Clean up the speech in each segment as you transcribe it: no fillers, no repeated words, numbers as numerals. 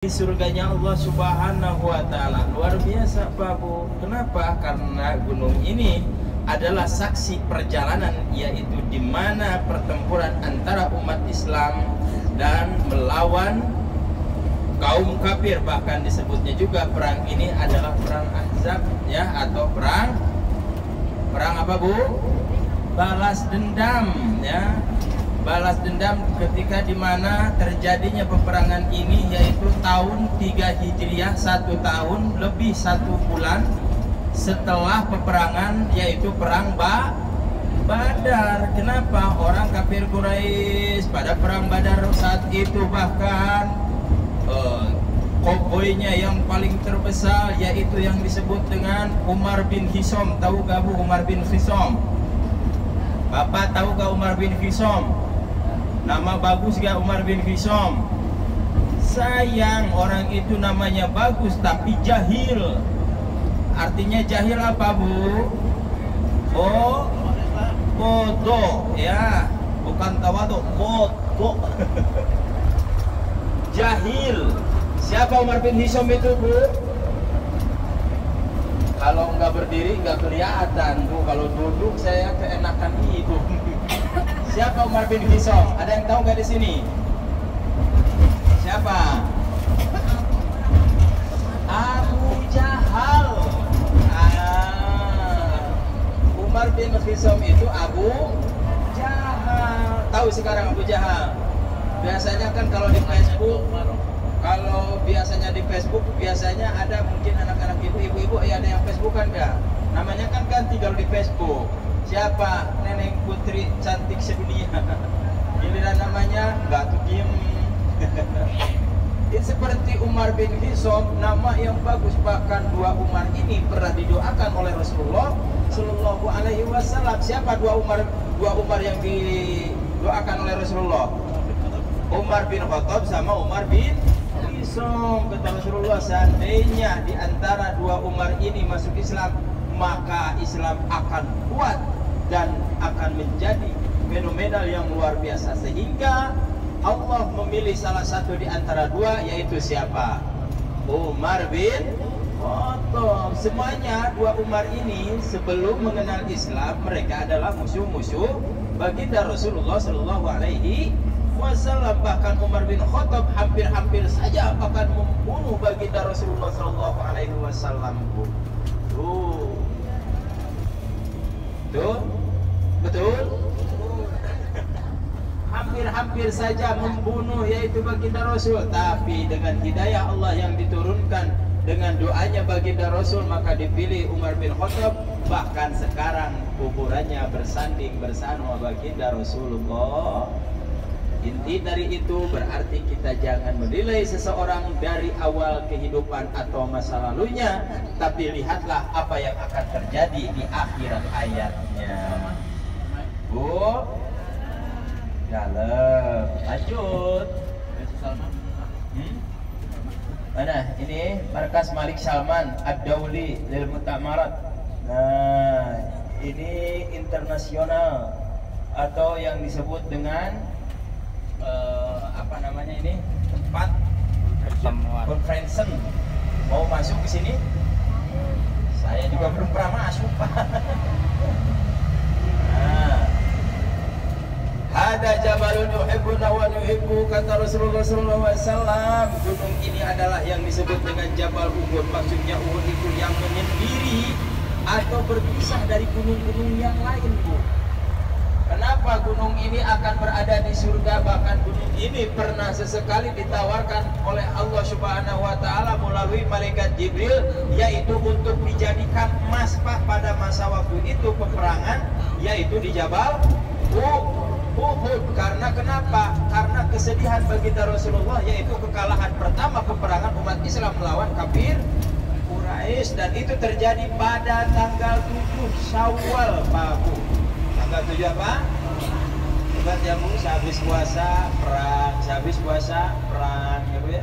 di surganya Allah Subhanahu wa Ta'ala. Luar biasa, Pak Bu. Kenapa? Karena gunung ini adalah saksi perjalanan, yaitu di mana pertempuran antara umat Islam dan melawan kaum kafir. Bahkan disebutnya juga perang ini adalah perang Ahzab, ya, atau perang apa, Bu? Balas dendam, ya. Balas dendam ketika dimana terjadinya peperangan ini, yaitu tahun 3 Hijriah, 1 tahun lebih 1 bulan setelah peperangan, yaitu perang Badar. Kenapa? Orang kafir Quraisy pada perang Badar saat itu bahkan koboynya yang paling terbesar, yaitu yang disebut dengan Umar bin Hisam. Tahu gak, Bu, Umar bin Hisam? Bapak tahu gak Umar bin Hisam? Nama bagus gak Umar bin Hisam? Sayang, orang itu namanya bagus tapi jahil. Artinya jahil apa, Bu? Oh, bodoh, ya. Bukan tawadu, bodoh. Jahil. Siapa Umar bin Hisam itu, Bu? Kalau nggak berdiri nggak kelihatan, Bu. Kalau duduk saya keenakan hidup. Siapa Umar bin Hisam? Ada yang tahu nggak di sini? Siapa? Abu Jahal. Umar bin Hisam itu Abu Jahal. Tahu sekarang Abu Jahal? Biasanya kan kalau di Facebook, biasanya ada mungkin anak-anak ibu-ibu, ya ada yang Facebookan nggak? Namanya kan ganti kalau di Facebook. Siapa? Neneng putri cantik sedunia. Giliran namanya nggak tuh diem. Ini seperti Umar bin Hisam, nama yang bagus. Bahkan dua Umar ini pernah didoakan oleh Rasulullah Shallallahu Alaihi Wasallam. Siapa dua Umar yang didoakan oleh Rasulullah? Umar bin Khattab sama Umar bin Hisam. Kata Rasulullah, seandainya di antara dua Umar ini masuk Islam, maka Islam akan kuat dan akan menjadi fenomenal yang luar biasa. Sehingga Allah memilih salah satu di antara dua, yaitu siapa? Umar bin Khattab. Semuanya dua Umar ini sebelum mengenal Islam, mereka adalah musuh-musuh baginda Rasulullah Shallallahu Alaihi Wasallam. Bahkan Umar bin Khattab hampir-hampir saja akan membunuh baginda Rasulullah Shallallahu Alaihi Wasallam. Betul? Hampir-hampir saja membunuh, yaitu baginda Rasul. Tapi dengan hidayah Allah yang diturunkan dengan doanya baginda Rasul, maka dipilih Umar bin Khattab. Bahkan sekarang kuburannya bersanding bersama baginda Rasulullah. Inti dari itu berarti kita jangan menilai seseorang dari awal kehidupan atau masa lalunya, tapi lihatlah apa yang akan terjadi di akhirat hayatnya. Bu, dalam, lanjut. Mana? Ini markas Malik Salman Ad-Dawli lil Mu'tamarat. Nah, ini internasional atau yang disebut dengan apa namanya ini, tempat convention. Mau masuk ke sini? Saya juga belum pernah masuk, Pak. Nah, hada jabalun yuhibbuna wa nuhibbu, kata Rasulullah SAW. Gunung ini adalah yang disebut dengan Jabal Uhud. Maksudnya Uhud itu yang menyendiri atau berpisah dari gunung-gunung yang lain, Bu. Kenapa gunung ini akan berada di surga? Bahkan gunung ini pernah sesekali ditawarkan oleh Allah Subhanahu wa Ta'ala melalui malaikat Jibril, yaitu untuk dijadikan masbah pada masa waktu itu peperangan, yaitu di Jabal Uhud. Karena kenapa? Karena kesedihan baginda Rasulullah, yaitu kekalahan pertama peperangan umat Islam melawan kafir Quraisy, dan itu terjadi pada tanggal 7 Syawal, Pak Bu. Tanggal 7 apa? Bukan ya, Bu, sehabis puasa perang, sehabis puasa perang, ya, Bu ya.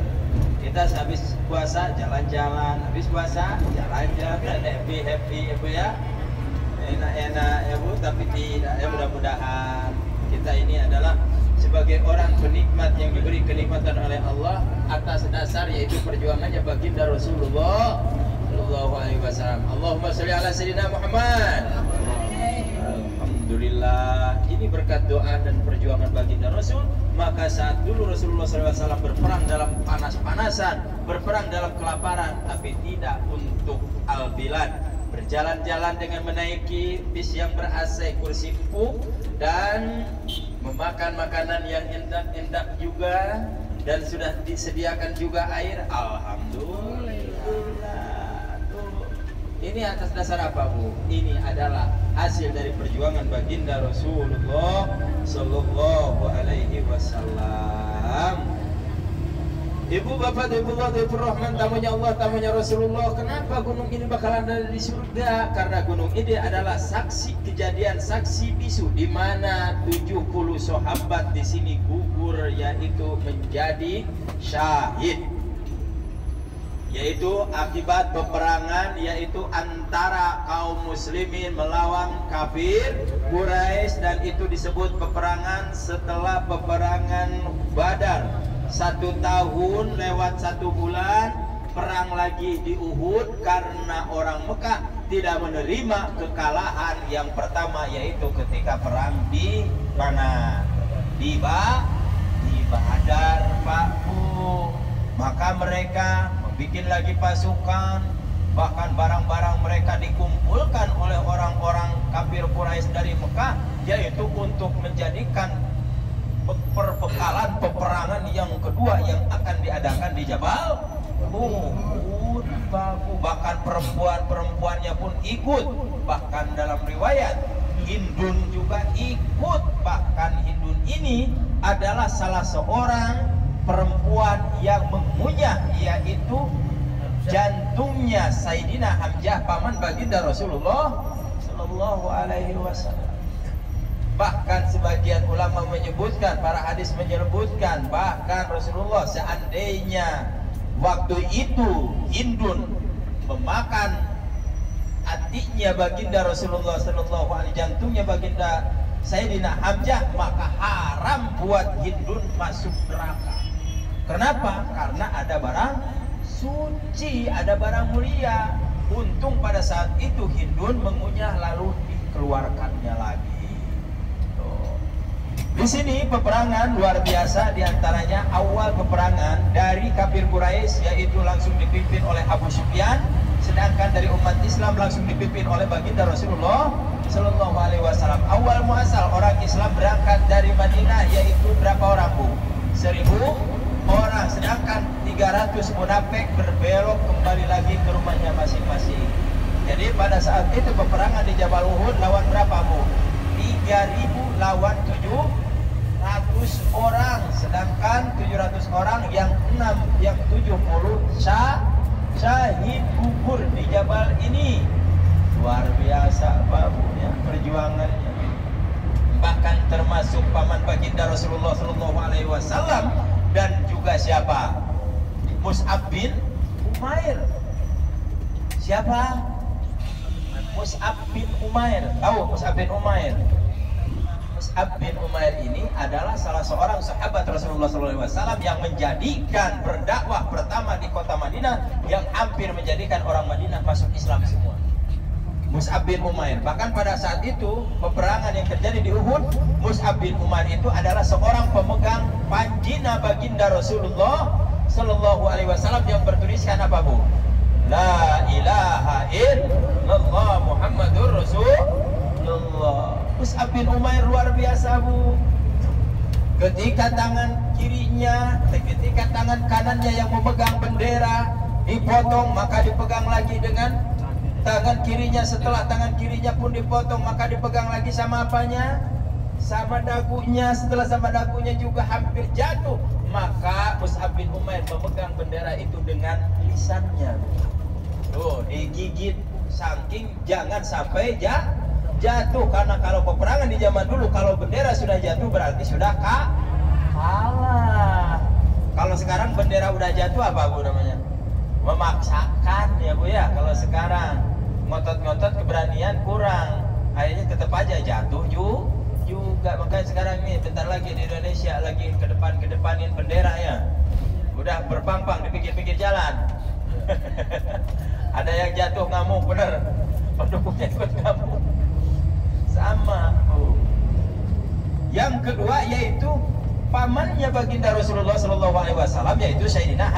Kita sehabis puasa jalan-jalan, habis puasa jalan-jalan, happy ya, Bu ya. Enak-enak ya, Bu, tapi tidak, ya, mudah-mudahan kita ini adalah sebagai orang penikmat yang diberi kenikmatan oleh Allah atas dasar yaitu perjuangannya baginda Rasulullah Sallallahu Alaihi Wasallam. Allahumma sholli ala sayyidina Muhammad. Alhamdulillah, ini berkat doa dan perjuangan baginda Rasul. Maka saat dulu Rasulullah SAW berperang dalam panas-panasan, berperang dalam kelaparan, tapi tidak untuk al-bilad, berjalan-jalan dengan menaiki bis yang ber-AC, kursi empuk, dan memakan makanan yang endak-endak juga, dan sudah disediakan juga air. Alhamdulillah. Ini atas dasar apa, Bu? Ini adalah hasil dari perjuangan baginda Rasulullah Sallallahu Alaihi Wasallam. Ibu bapak, ibu Allah, ibu Rahman, tamunya Allah, tamunya Rasulullah. Kenapa gunung ini bakalan ada di surga? Karena gunung ini adalah saksi kejadian, saksi bisu, di mana 70 sahabat di sini gugur, yaitu menjadi syahid. Yaitu akibat peperangan, yaitu antara kaum muslimin melawan kafir Quraisy, dan itu disebut peperangan setelah peperangan Badar. 1 tahun lewat 1 bulan perang lagi di Uhud, karena orang Mekah tidak menerima kekalahan yang pertama, yaitu ketika perang di mana? Di Badar, Pak Bu. Maka mereka bikin lagi pasukan, bahkan barang-barang mereka dikumpulkan oleh orang-orang kafir Quraisy dari Mekah, yaitu untuk menjadikan perbekalan peperangan yang kedua yang akan diadakan di Jabal Uhud. Bahkan perempuan-perempuannya pun ikut, bahkan dalam riwayat Hindun juga ikut. Bahkan Hindun ini adalah salah seorang perempuan yang mengunyah, yaitu jantungnya Sayyidina Hamzah, paman baginda Rasulullah Sallallahu Alaihi Wasallam. Bahkan sebagian ulama menyebutkan, para hadis menyebutkan, bahkan Rasulullah seandainya waktu itu Hindun memakan adiknya baginda Rasulullah Sallallahu Alaihi Wasallam, jantungnya baginda Sayyidina Hamzah, maka haram buat Hindun masuk neraka. Kenapa? Karena ada barang suci, ada barang mulia. Untung pada saat itu Hindun mengunyah lalu dikeluarkannya lagi. Di sini peperangan luar biasa, diantaranya awal peperangan dari kafir Quraisy, yaitu langsung dipimpin oleh Abu Sufyan, sedangkan dari umat Islam langsung dipimpin oleh baginda Rasulullah Sallallahu Alaihi Wasallam. Awal muasal orang Islam berangkat dari Madinah, yaitu berapa orang, Bu? 1000 orang, sedangkan 300 munafik berbelok kembali lagi ke rumahnya masing-masing. Jadi pada saat itu peperangan di Jabal Uhud lawan berapa, Bu? 3000 lawan 700 orang, sedangkan 700 orang yang 70 syahid gugur di Jabal ini. Luar biasa, Pak Bu, ya, perjuangannya. Bahkan termasuk paman baginda Rasulullah Sallallahu Alaihi Wasallam, dan juga siapa? Mus'ab bin Umair. Siapa? Mus'ab bin Umair. Tahu Mus'ab bin Umair? Mus'ab bin Umair ini adalah salah seorang sahabat Rasulullah SAW yang menjadikan berdakwah pertama di kota Madinah, yang hampir menjadikan orang Madinah masuk Islam semua. Mus'ab bin Umair. Bahkan pada saat itu peperangan yang terjadi di Uhud, Mus'ab bin Umair itu adalah seorang pemegang panjina baginda Rasulullah Sallallahu Alaihi Wasallam yang bertuliskan apa, Bu? La ilaha illallah Muhammadur Rasulullah. Mus'ab bin Umair luar biasa, Bu. Ketika tangan kanannya yang memegang bendera dipotong, maka dipegang lagi dengan tangan kirinya. Setelah tangan kirinya pun dipotong, maka dipegang lagi sama apanya? Sama dagunya. Setelah sama dagunya juga hampir jatuh, maka Mus'ab bin Umair memegang bendera itu dengan lisannya. Tuh, digigit saking jangan sampai jatuh. Karena kalau peperangan di zaman dulu, kalau bendera sudah jatuh berarti sudah kalah. Kalau sekarang bendera udah jatuh apa, Bu, namanya? Memaksakan, ya, Bu, ya. Kalau sekarang ngotot-ngotot keberanian kurang, akhirnya tetap aja jatuh juga. Makanya sekarang nih bentar lagi di Indonesia lagi kedepanin bendera ya. Udah berpampang di pinggir-pinggir jalan. Ada yang jatuh ngamuk bener. Pendukungnya ikut ngamuk. Sama. Yang kedua yaitu pamannya baginda Rasulullah SAW, yaitu Sayyidina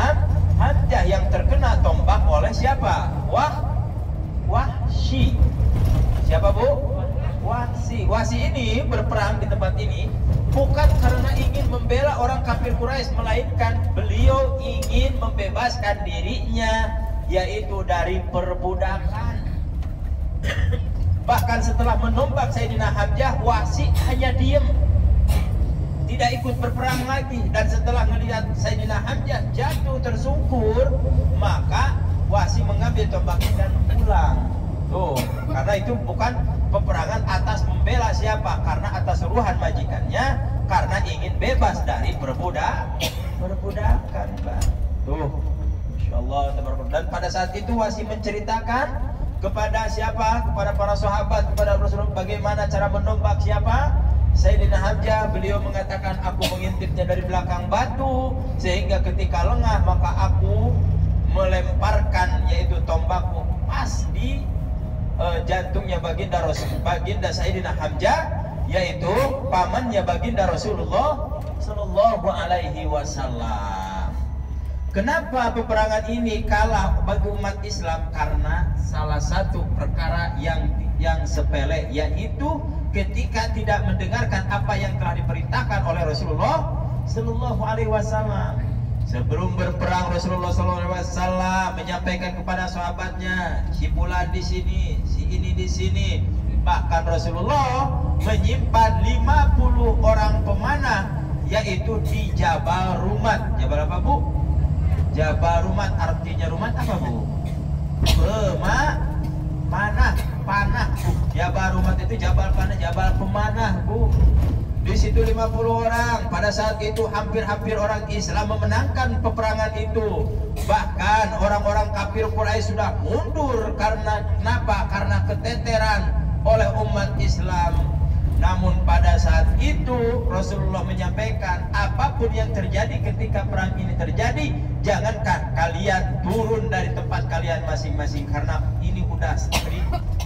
Hamzah yang terkena tombak oleh siapa? Wahsy. Siapa bu? Wahsy ini berperang di tempat ini bukan karena ingin membela orang kafir Quraisy, melainkan beliau ingin membebaskan dirinya, yaitu dari perbudakan. Bahkan setelah menombak Sayyidina Hamzah, Wahsy hanya diam, tidak ikut berperang lagi. Dan setelah melihat Sayyidina Hamzah jatuh tersungkur, maka Wahsy mengambil tombaknya dan pulang. Tuh, karena itu bukan peperangan atas membela siapa, karena atas suruhan majikannya, karena ingin bebas dari perbudakan, Pak. Tuh, Masya Allah. Dan pada saat itu Wahsy menceritakan kepada siapa? Kepada para sahabat, kepada Rasulullah, bagaimana cara menombak siapa? Sayyidina Hamzah. Beliau mengatakan, aku mengintipnya dari belakang batu, sehingga ketika lengah maka aku melemparkan yaitu tombakku pas di jantungnya baginda Sayyidina Hamzah, yaitu pamannya baginda Rasulullah Sallallahu Alaihi Wasallam. Kenapa peperangan ini kalah bagi umat Islam? Karena salah satu perkara yang sepele, yaitu ketika tidak mendengarkan apa yang telah diperintahkan oleh Rasulullah Sallallahu Alaihi Wasallam. Sebelum berperang, Rasulullah Sallallahu Alaihi Wasallam menyampaikan kepada sahabatnya, si fulan di sini, si ini di sini. Bahkan Rasulullah menyimpan 50 orang pemanah, yaitu di Jabal Rumat. Jabal apa bu? Jabal Rumat, artinya Rumat apa bu? Panah. Jabal Rumat itu Jabal Panah, Jabal Pemanah bu. Di situ 50 orang. Pada saat itu hampir orang Islam memenangkan peperangan itu. Bahkan orang-orang kafir Quraisy sudah mundur. Karena kenapa? Karena keteteran oleh umat Islam. Namun pada saat itu Rasulullah menyampaikan, apapun yang terjadi ketika perang ini terjadi, jangankan kalian turun dari tempat kalian masing-masing, karena ini udah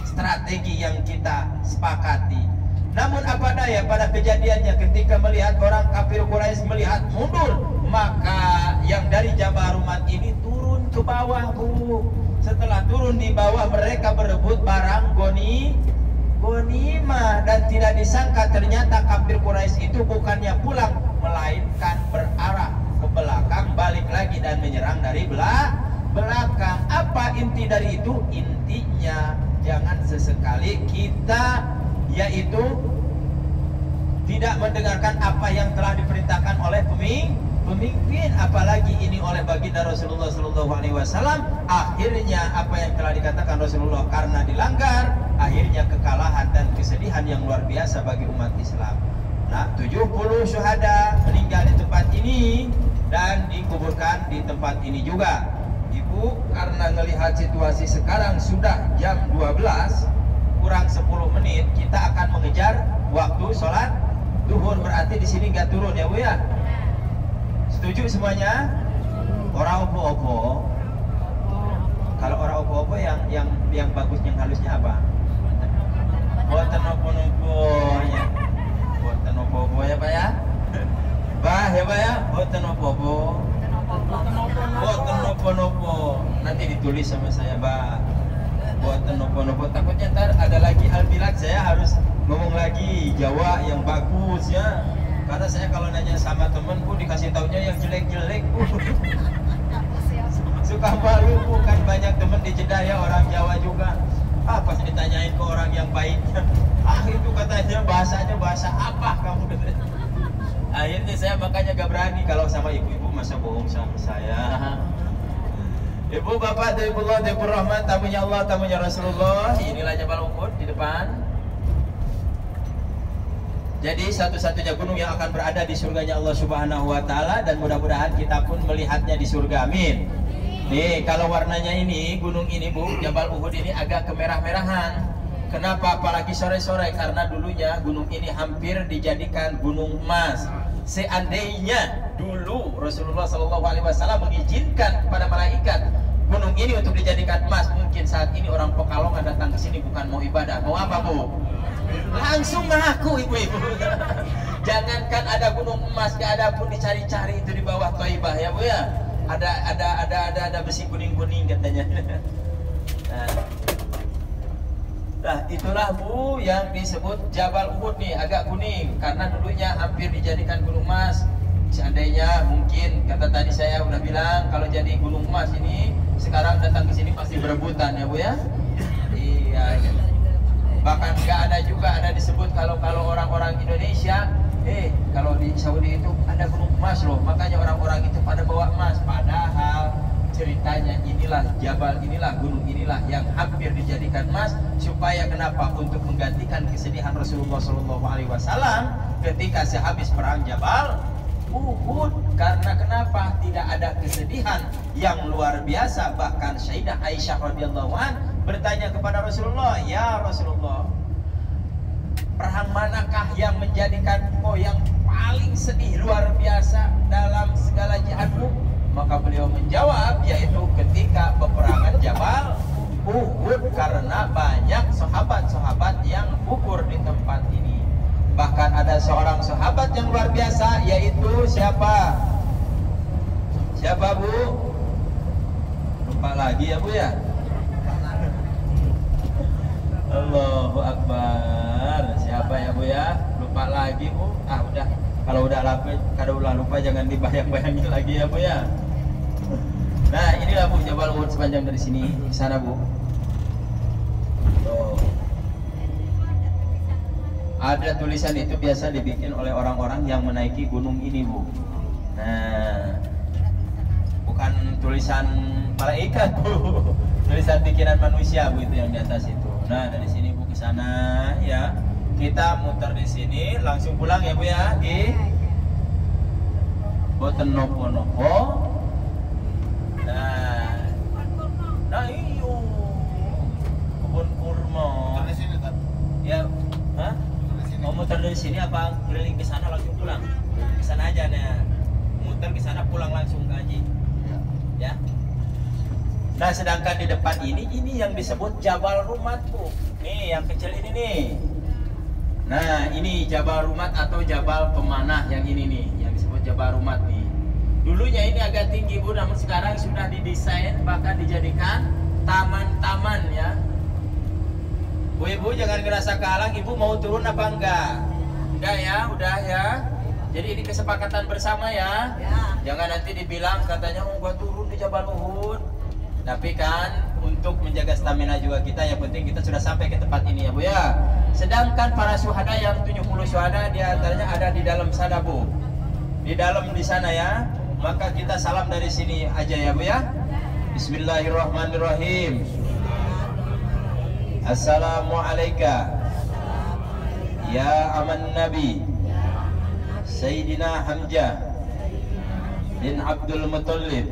strategi yang kita sepakati. Namun apa daya, pada kejadiannya ketika melihat orang kafir Quraisy melihat mundur, maka yang dari Jabal Rumat ini turun ke bawah bu. Setelah turun di bawah, mereka berebut barang ghanimah, dan tidak disangka ternyata kafir Quraisy itu bukannya pulang, melainkan berarah ke belakang, balik lagi dan menyerang dari belakang. Apa inti dari itu? Intinya jangan sesekali kita yaitu tidak mendengarkan apa yang telah diperintahkan oleh pemimpin, apalagi ini oleh baginda Rasulullah SAW. Akhirnya apa yang telah dikatakan Rasulullah karena dilanggar, akhirnya kekalahan dan kesedihan yang luar biasa bagi umat Islam. Nah, 70 syuhada meninggal di tempat ini dan dikuburkan di tempat ini juga. Ibu, karena melihat situasi sekarang sudah jam 12 kurang 10 menit, kita akan mengejar waktu sholat duhur. Berarti di sini nggak turun ya bu ya? Setuju semuanya? Orang opo-opo. Kalau orang opo-opo yang bagus, yang halusnya apa? Boten opo-opo ya. Boten opo-opo ya pak ya? Bah ya pak ya? Boten opo-opo. Boten opo-opo. Nanti ditulis sama saya bah. Buatan nopo-nopo, takutnya ntar ada lagi albilat, saya harus ngomong lagi Jawa yang bagus ya. Karena saya kalau nanya sama temen bu, dikasih taunya yang jelek-jelek bu. Suka malu bu, kan banyak temen di Jeddah ya orang Jawa juga. Pas ditanyain ke orang yang baiknya, itu katanya bahasanya bahasa apa kamu? Akhirnya saya makanya gak berani kalau sama ibu-ibu, masa bohong sama saya. Ibu, bapak, Daibullah, Daibur Rahman, tamunya Allah, tamunya Rasulullah. Inilah Jabal Uhud di depan. Jadi satu-satunya gunung yang akan berada di surganya Allah Subhanahu wa Ta'ala, dan mudah-mudahan kita pun melihatnya di surga. Amin. Nih, kalau warnanya ini, gunung ini bu, Jabal Uhud ini agak kemerah-merahan. Kenapa apalagi sore-sore? Karena dulunya gunung ini hampir dijadikan gunung emas. Seandainya dulu Rasulullah SAW mengizinkan kepada malaikat gunung ini untuk dijadikan emas, mungkin saat ini orang Pekalongan datang ke sini bukan mau ibadah, mau apa Bu? Langsung ngaku ibu-ibu. Jangankan ada gunung emas, gak ada pun dicari-cari itu di bawah Thaibah ya Bu ya. Ada besi kuning-kuning katanya. Nah, itulah Bu yang disebut Jabal Uhud nih, agak kuning karena dulunya hampir dijadikan gunung emas. Seandainya mungkin kata tadi saya udah bilang kalau jadi gunung emas ini sekarang datang ke sini pasti berebutan ya Bu ya. Iya. Bahkan nggak ada juga ada disebut kalau orang-orang Indonesia kalau di Saudi itu ada gunung emas loh, makanya orang-orang itu pada bawa emas. Padahal ceritanya inilah Jabal inilah gunung inilah yang hampir dijadikan emas supaya kenapa? Untuk menggantikan kesedihan Rasulullah SAW ketika sehabis perang Jabal Uhud. Karena kenapa? Tidak ada kesedihan yang luar biasa. Bahkan Sayyidah Aisyah radhiyallahu anha bertanya kepada Rasulullah, ya Rasulullah, perang manakah yang menjadikan engkau yang paling sedih luar biasa dalam segala jihadmu? Maka beliau menjawab, yaitu ketika peperangan Jabal Uhud, karena banyak sahabat-sahabat yang gugur di tempat ini. Bahkan ada seorang sahabat yang luar biasa, yaitu siapa? Siapa Bu? Lupa lagi ya Bu ya? Allahu Akbar. Siapa ya Bu ya? Lupa lagi Bu. Udah. Kalau udah lupa jangan dibayang-bayangin lagi ya Bu ya. Nah, inilah Bu Jabal Uhud sepanjang dari sini ke sana Bu. Tuh. Ada tulisan itu biasa dibikin oleh orang-orang yang menaiki gunung ini Bu. Nah, bukan tulisan malaikat Bu. Tulisan pikiran manusia Bu, itu yang di atas itu. Nah, dari sini Bu ke sana ya. Kita muter di sini langsung pulang ya Bu ya. Di Boten nopo-nopo. Nah iyo kebun kurma. Muter di sini kan? Ya, mau muter dari sini apa keliling ke sana langsung pulang? Ke sana aja nih. Muter ke sana pulang langsung ke Haji. Ya. Nah, sedangkan di depan ini yang disebut Jabal Rumat Bu. Nih yang kecil ini nih. Nah, ini Jabal Rumat atau Jabal Pemanah yang ini nih, yang disebut Jabal Rumat nih. Dulunya ini agak tinggi Bu, namun sekarang sudah didesain bahkan dijadikan taman-taman ya. Bu Ibu jangan ngerasa kalah, Ibu mau turun apa enggak? Enggak ya, udah ya. Jadi ini kesepakatan bersama ya. Jangan nanti dibilang katanya gua turun di Jabal Uhud. Tapi kan untuk menjaga stamina juga kita, yang penting kita sudah sampai ke tempat ini ya Bu ya. Sedangkan para syuhada yang 70 syuhada diantaranya ada di dalam sana Bu. Di dalam di sana ya. Maka kita salam dari sini aja ya Bu ya. Bismillahirrahmanirrahim. Assalamualaikum ya aman Nabi Sayyidina Hamzah bin Abdul Muttalib.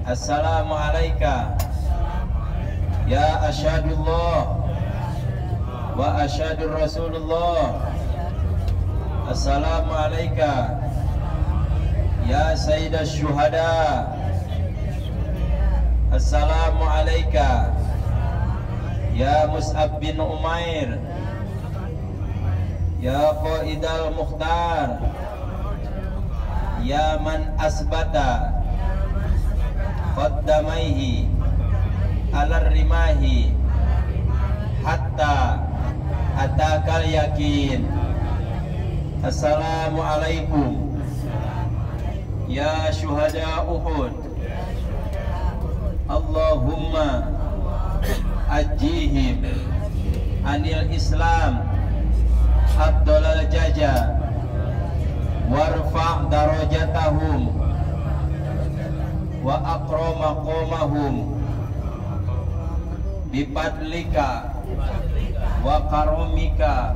Assalamualaikum ya asyhadullah wa asyhadur Rasulullah. Assalamualaikum ya sayyidash syuhada. Assalamualaikum ya Mus'ab bin Umair, ya Qaidal Mukhtar, ya man asbata qaddamaihi alar rimahi hatta atakal yakin. Assalamualaikum ya syuhada Uhud. Allahumma ajihim anil Islam abdolal jaja warfa' darajatahum wa akrama qomahum bifadlika wa karomika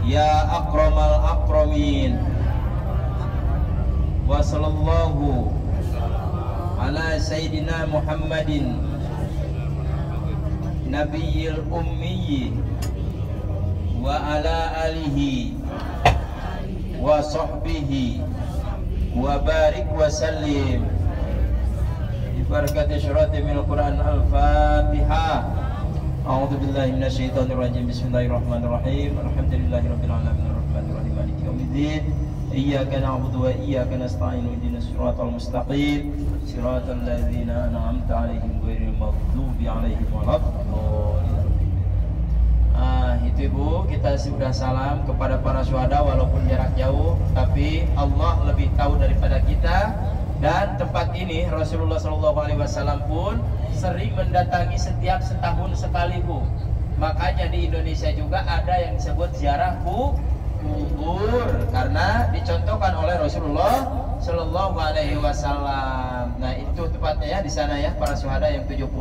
ya akramal akramin. Wa sallallahu ala sayyidina Muhammadin nabiyil ummi wa ala alihi wa sahbihi wa barik wa sallim bi barakati syurati minal Qur'an al-Fatihah. A'udzu billahi minasyaitonir rajim. Bismillahirrahmanirrahim. Alhamdulillahirabbil alamin arrahmanir rahim maliki yaumiddin. Iyyaka na'budu wa iyyaka nasta'in ihdinas siratal mustaqim siratal ladzina an'amta 'alaihim ghairil maghdubi 'alaihim waladdallin. Itu Ibu, kita sudah salam kepada para syuhada walaupun jarak jauh, tapi Allah lebih tahu daripada kita. Dan tempat ini Rasulullah SAW pun sering mendatangi setiap setahun sekali Bu. Makanya di Indonesia juga ada yang disebut ziarah kubur karena dicontohkan oleh Rasulullah SAW. Nah itu tepatnya ya di sana ya, para syuhada yang 70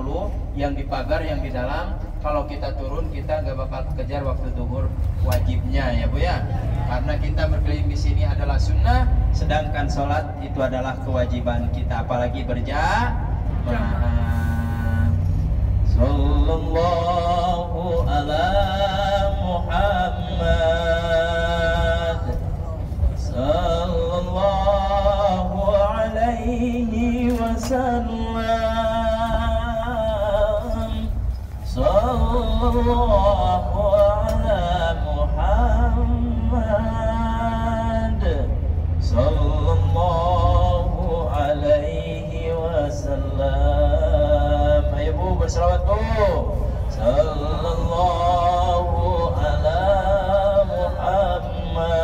yang di pagar yang di dalam. Kalau kita turun kita nggak bakal kejar waktu zuhur wajibnya ya Bu ya, karena kita berkeliling di sini adalah sunnah, sedangkan sholat itu adalah kewajiban kita, apalagi berjamaah. Sallallahu ala Muhammad, sallallahu alaihi wasallam, sallallahu ala Muhammad, sallallahu alaihi wasallam. Ayo Bu, berselawat Bu. Sallallahu ala Muhammad,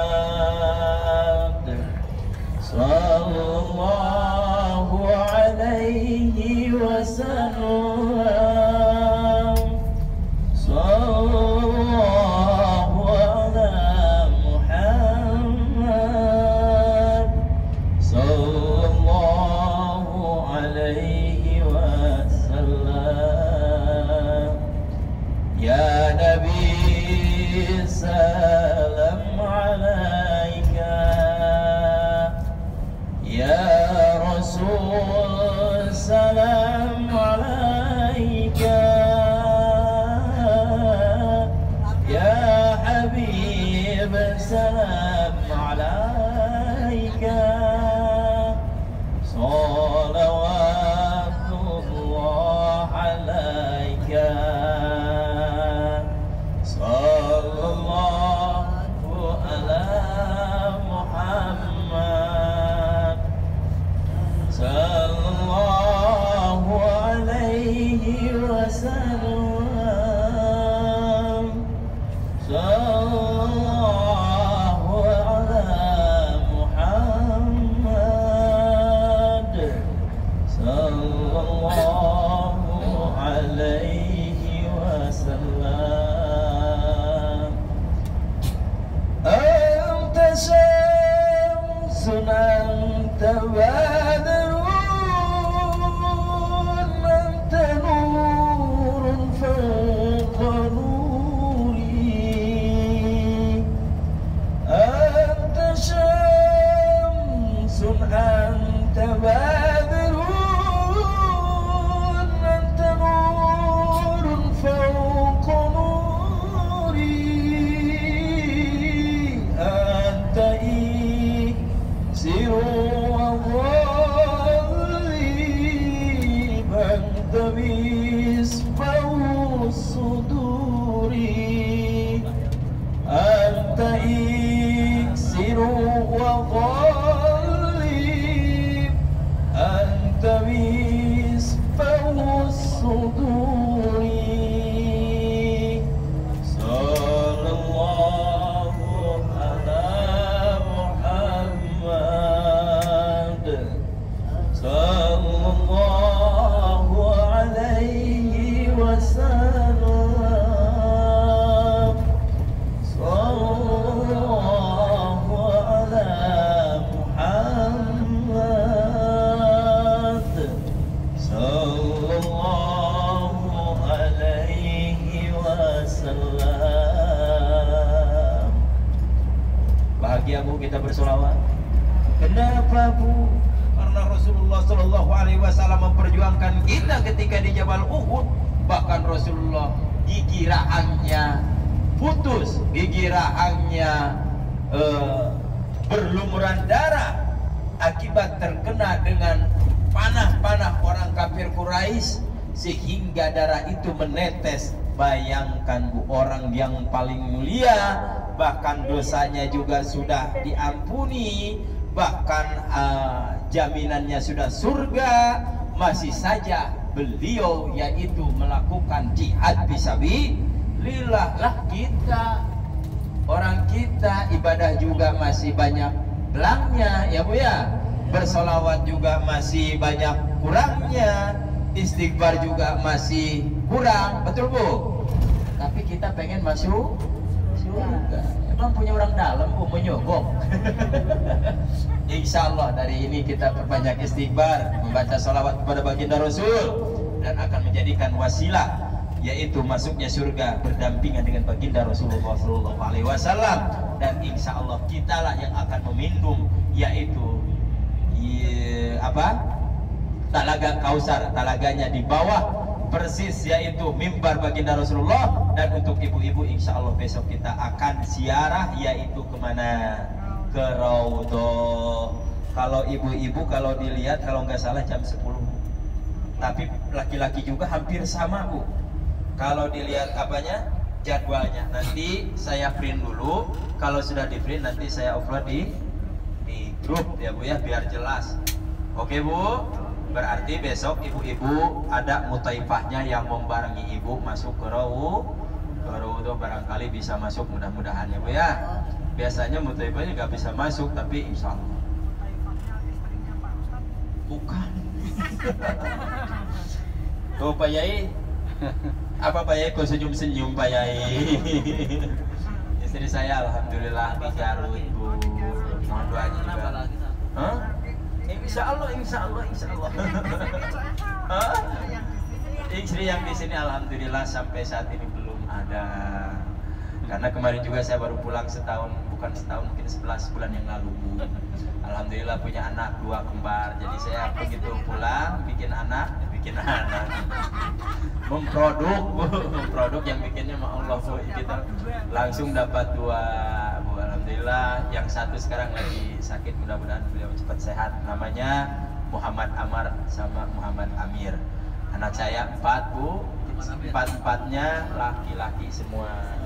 sallallahu alaihi wasallam, sallallahu ala Muhammad, sallallahu alaihi wasallam. Ya Nabi salam alaika, ya Rasul salam alaika, ya Habib salam alaika, salawatullah alaika, sallallahu ala Muhammad, sallallahu alaihi wasallam, sallallahu ala Muhammad, sallallahu alaihi wasallam. Anta syamsun anta badrun anta nurun fawqa nuri. Anta syamsun anta badrun anta nurun fawqa nuri. Anta iksiru wa dhalib, anta misbahu suduri. Anta iksiru wa dhalib, anta misbahu suduri. Sallallahu ala Muhammad, sallallahu alaihi wasallam, sallallahu ala Muhammad, sallallahu alaihi wasallam. Bahagia Bu kita bersolawat. Kenapa Bu? Karena Rasulullah SAW memperjuangkan kita ketika di Jabal Uhud. bahkan Rasulullah gigi rahangnya putus, gigi rahangnya berlumuran darah akibat terkena dengan panah-panah orang kafir Quraisy sehingga darah itu menetes. Bayangkan Bu, orang yang paling mulia bahkan dosanya juga sudah diampuni, bahkan jaminannya sudah surga, masih saja beliau yaitu melakukan jihad fisabilillah. Lah kita, orang kita ibadah juga masih banyak belangnya ya Bu ya, bersolawat juga masih banyak kurangnya, istighfar juga masih kurang, betul Bu? Tapi kita pengen masuk surga. Emang punya orang dalam Bu menyogok. Insya Allah dari ini kita perbanyak istighfar, membaca salawat kepada baginda Rasul, dan akan menjadikan wasilah yaitu masuknya surga berdampingan dengan baginda Rasulullah SAW. Dan insya Allah kitalah yang akan meminum yaitu Talaga Kausar, talaganya di bawah persis yaitu mimbar baginda Rasulullah. Dan untuk ibu-ibu insya Allah besok kita akan ziarah yaitu kemana? Ke Raudhah. Kalau ibu-ibu kalau dilihat kalau nggak salah jam 10, tapi laki-laki juga hampir sama Bu. Kalau dilihat apanya jadwalnya, nanti saya print dulu. Kalau sudah di print nanti saya upload di grup ya Bu ya, biar jelas. Oke Bu, berarti besok ibu-ibu ada mutaifahnya yang membarengi ibu masuk ke Raudhah, barangkali bisa masuk, mudah-mudahan ya Bu ya. Biasanya mutaifahnya nggak bisa masuk, tapi insya Allah bukan. Tuh Pak Yai, apa Pak Yai kok senyum-senyum Pak Yai? Istri saya alhamdulillah bicarut Bu, mohon doanya juga. Hah? Insya Allah, insya Allah, insya Allah. Istri yang di sini alhamdulillah sampai saat ini belum ada. Karena kemarin juga saya baru pulang setahun, bukan setahun, mungkin 11 bulan yang lalu Bu. Alhamdulillah punya anak 2 kembar. Jadi saya begitu pulang bikin anak. Memproduk yang bikinnya ma Allah Bu. Kita langsung dapat 2 Bu. Alhamdulillah yang satu sekarang lagi sakit, mudah-mudahan beliau cepat sehat. Namanya Muhammad Amar sama Muhammad Amir. Anak saya 4 Bu, 4-4-nya laki-laki semua.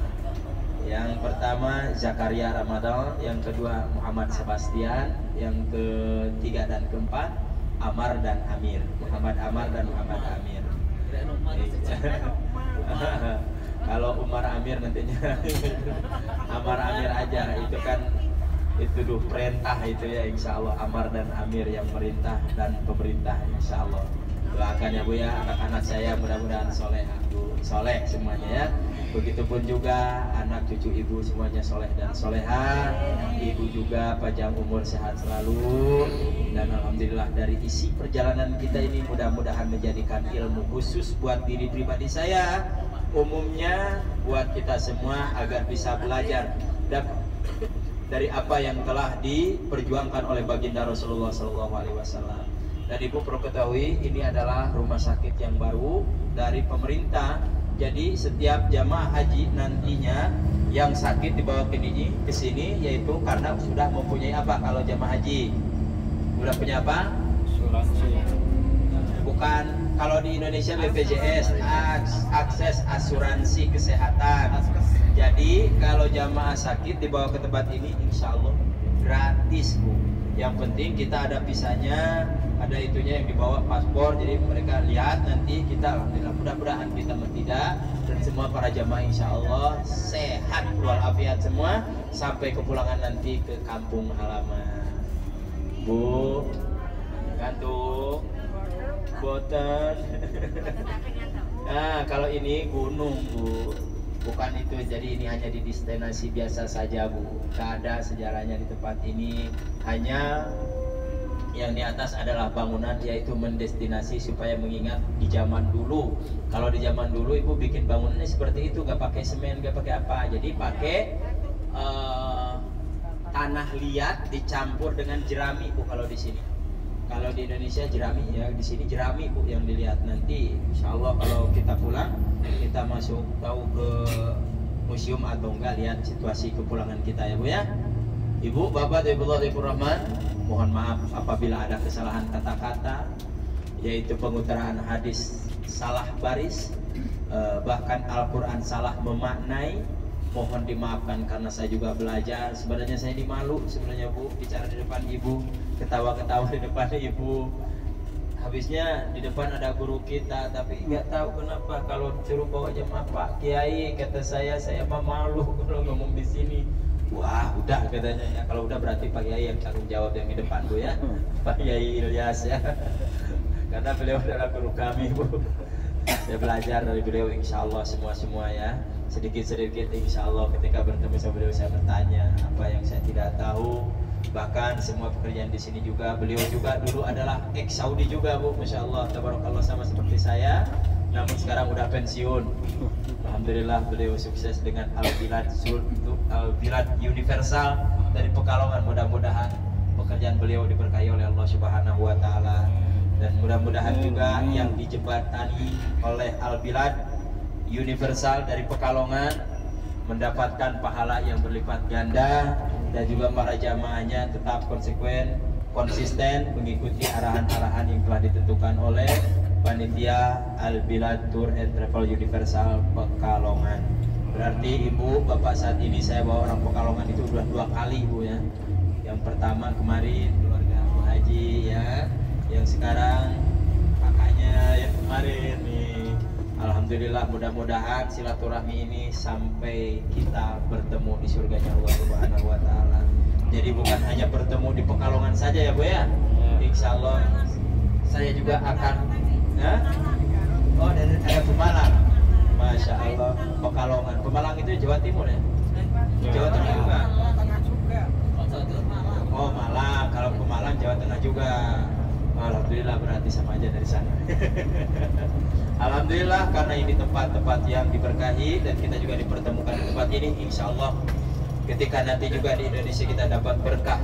Yang pertama Zakaria Ramadan, yang kedua Muhammad Sebastian, yang ketiga dan keempat Amar dan Amir. Muhammad Amar dan Muhammad Amir. Kalau Umar Amir nantinya Amar Amir aja, itu kan itu perintah itu ya, insya Allah Amar dan Amir yang perintah dan pemerintah insya Allah. Doakan ya Bu ya, anak-anak saya mudah-mudahan soleh semuanya ya. Begitupun juga anak cucu ibu semuanya soleh dan soleha. Ibu juga panjang umur, sehat selalu. Dan alhamdulillah dari isi perjalanan kita ini mudah-mudahan menjadikan ilmu khusus buat diri pribadi saya, umumnya buat kita semua agar bisa belajar dari apa yang telah diperjuangkan oleh baginda Rasulullah SAW. Dan ibu perlu ketahui ini adalah rumah sakit yang baru dari pemerintah. Jadi setiap jamaah haji nantinya yang sakit dibawa ke sini yaitu karena sudah mempunyai apa? Kalau jamaah haji sudah punya apa? Asuransi. Bukan, kalau di Indonesia BPJS, akses asuransi kesehatan. Jadi kalau jamaah sakit dibawa ke tempat ini insya Allah gratis Bu. Yang penting kita ada visanya, ada itunya yang dibawa paspor, jadi mereka lihat nanti kita alhamdulillah, mudah-mudahan kita tidak, dan semua para jamaah insya Allah sehat walafiat semua sampai kepulangan nanti ke kampung halaman. Bu, gantung, boten. Nah kalau ini gunung Bu, bukan itu, jadi ini hanya di destinasi biasa saja Bu, tak ada sejarahnya di tempat ini. Hanya yang di atas adalah bangunan, yaitu mendestinasi supaya mengingat di zaman dulu. Kalau di zaman dulu ibu bikin bangunannya seperti itu, gak pakai semen, gak pakai apa, jadi pakai tanah liat dicampur dengan jerami Bu. Kalau di sini Kalau di Indonesia jerami ya, di sini jerami Bu yang dilihat. Nanti insya Allah kalau kita pulang kita masuk tahu ke museum atau enggak, lihat situasi kepulangan kita ya Bu ya. Ibu, Bapak, Ibu Rahman, mohon maaf apabila ada kesalahan kata-kata, yaitu pengutaraan hadis salah baris, bahkan Al-Quran salah memaknai. Mohon dimaafkan karena saya juga belajar. Sebenarnya saya ini malu sebenarnya Bu, bicara di depan Ibu, ketawa-ketawa di depan Ibu. Habisnya di depan ada guru kita, tapi nggak tahu kenapa kalau suruh bawa jemaah Pak Kiai, kata saya mah malu kalau ngomong di sini. Wah, udah katanya ya. Kalau udah berarti Pak Kiai yang tanggung jawab yang di depan Bu ya. Pak Kiai Ilyas ya. Karena beliau adalah guru kami Bu. Saya belajar dari beliau, insya Allah semua ya. Sedikit-sedikit insya Allah ketika bertemu sama beliau saya bertanya apa yang saya tidak tahu. Bahkan semua pekerjaan di sini juga, beliau juga dulu adalah ex Saudi juga Bu, Masya Allah, tabarakallah, sama seperti saya. Namun sekarang udah pensiun. Alhamdulillah beliau sukses dengan Al-Bilad Universal dari Pekalongan. Mudah-mudahan pekerjaan beliau diberkahi oleh Allah Subhanahu wa Ta'ala, dan mudah-mudahan juga yang dijembatani oleh Al-Bilad Universal dari Pekalongan mendapatkan pahala yang berlipat ganda, dan juga para jamaahnya tetap konsisten mengikuti arahan-arahan yang telah ditentukan oleh panitia Al-Bilad Tour and Travel Universal Pekalongan. Berarti Ibu, Bapak, saat ini saya bawa orang Pekalongan itu sudah 2 kali Bu ya. Yang pertama kemarin keluarga Bu Haji ya, yang sekarang kakaknya yang kemarin nih. Alhamdulillah, mudah-mudahan silaturahmi ini sampai kita bertemu di surganya Allah Subhanahu wa Ta'ala. Jadi bukan hanya bertemu di Pekalongan saja ya Bu ya. Insya Allah saya juga akan oh, dari ada Pemalang. Masya Allah, Pekalongan. Pemalang itu Jawa Timur ya? Jawa Tengah juga. Oh, Malang. Kalau Pemalang Jawa Tengah juga. Alhamdulillah, berarti sama aja dari sana. Alhamdulillah, karena ini tempat-tempat yang diberkahi dan kita juga dipertemukan di tempat ini. Insya Allah ketika nanti juga di Indonesia kita dapat berkah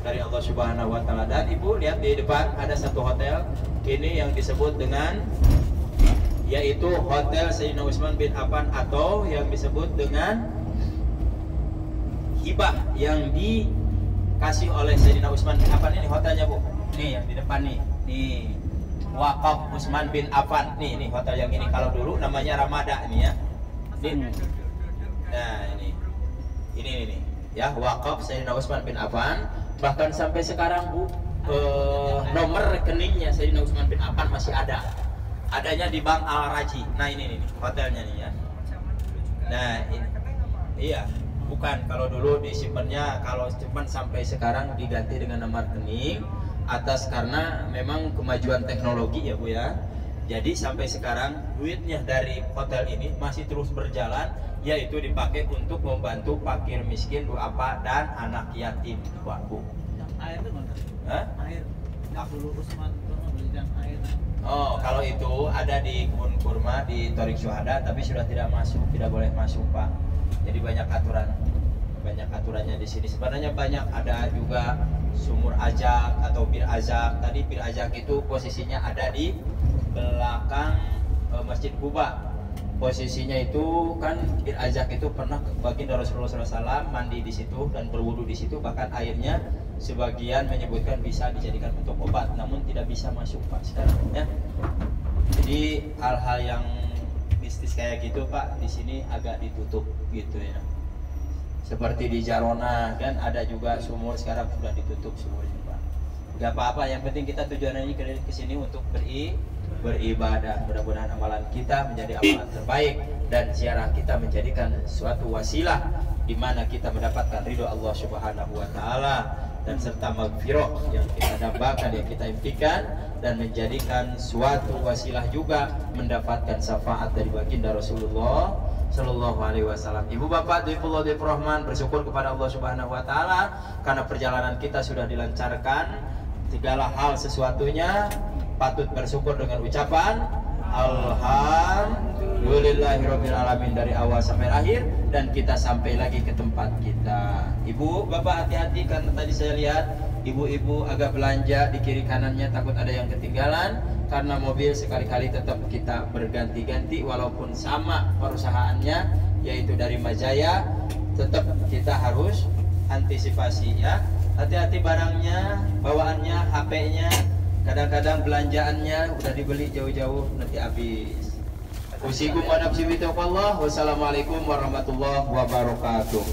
dari Allah Subhanahu wa Ta'ala. Dan Ibu lihat di depan ada satu hotel ini yang disebut dengan, yaitu Hotel Sayyidina Utsman bin Affan, atau yang disebut dengan hibah yang dikasih oleh Sayyidina Utsman bin Affan. Ini hotelnya Bu, nih yang di depan nih Wakaf Utsman bin Affan. Nih hotel yang ini. Kalau dulu namanya Ramada ini ya. Nah ini ya, Wakaf Sayyidina Utsman bin Affan. Bahkan sampai sekarang Bu, nomor rekeningnya Sayyidina Utsman bin Affan masih ada. Adanya di Bank Al-Raji. Nah ini hotelnya nih ya. Nah ini, iya, bukan, kalau dulu disimpannya, kalau cuman sampai sekarang diganti dengan nomor rekening atas, karena memang kemajuan teknologi ya Bu ya. Jadi sampai sekarang duitnya dari hotel ini masih terus berjalan, yaitu dipakai untuk membantu fakir miskin, duafa, dan anak yatim Bu. Air itu mana? Air. Dulu Utsman memberikan air. Oh, kalau itu ada di kebun kurma di Thorik Syuhada, tapi sudah tidak masuk, tidak boleh masuk Pak. Jadi banyak aturannya di sini. Sebenarnya banyak, ada juga sumur ajak atau bir ajak. Tadi bir ajak itu posisinya ada di belakang Masjid Quba. Posisinya itu kan bir ajak itu pernah baginda Rasulullah SAW mandi di situ dan berwudu di situ. Bahkan airnya sebagian menyebutkan bisa dijadikan untuk obat, namun tidak bisa masuk Pak sekarang ya. Jadi hal-hal yang mistis kayak gitu Pak di sini agak ditutup gitu ya. Seperti di Jarona kan ada juga sumur, sekarang sudah ditutup sumurnya Pak. Gak apa-apa, yang penting kita tujuannya ke sini untuk beribadah. Mudah-mudahan amalan kita menjadi amalan terbaik dan ziarah kita menjadikan suatu wasilah di mana kita mendapatkan ridho Allah Subhanahu wa Ta'ala, dan serta maghfirah yang kita dambakan, yang kita impikan, dan menjadikan suatu wasilah juga mendapatkan syafaat dari baginda Rasulullah Sallallahu Alaihi Wasallam. Ibu bapak, Difullah Rahman, bersyukur kepada Allah Subhanahu Wa Taala karena perjalanan kita sudah dilancarkan. Segala hal sesuatunya patut bersyukur dengan ucapan Alhamdulillahirabbil alamin dari awal sampai akhir, dan kita sampai lagi ke tempat kita. Ibu bapak hati-hati karena tadi saya lihat ibu-ibu agak belanja di kiri kanannya, takut ada yang ketinggalan. Karena mobil sekali-kali tetap kita berganti-ganti, walaupun sama perusahaannya, yaitu dari Majaya, tetap kita harus antisipasi ya. Hati-hati barangnya, bawaannya, HP-nya, kadang-kadang belanjaannya udah dibeli jauh-jauh nanti habis. Usikum wa nafsi bitaqwallah. Wassalamualaikum warahmatullahi wabarakatuh.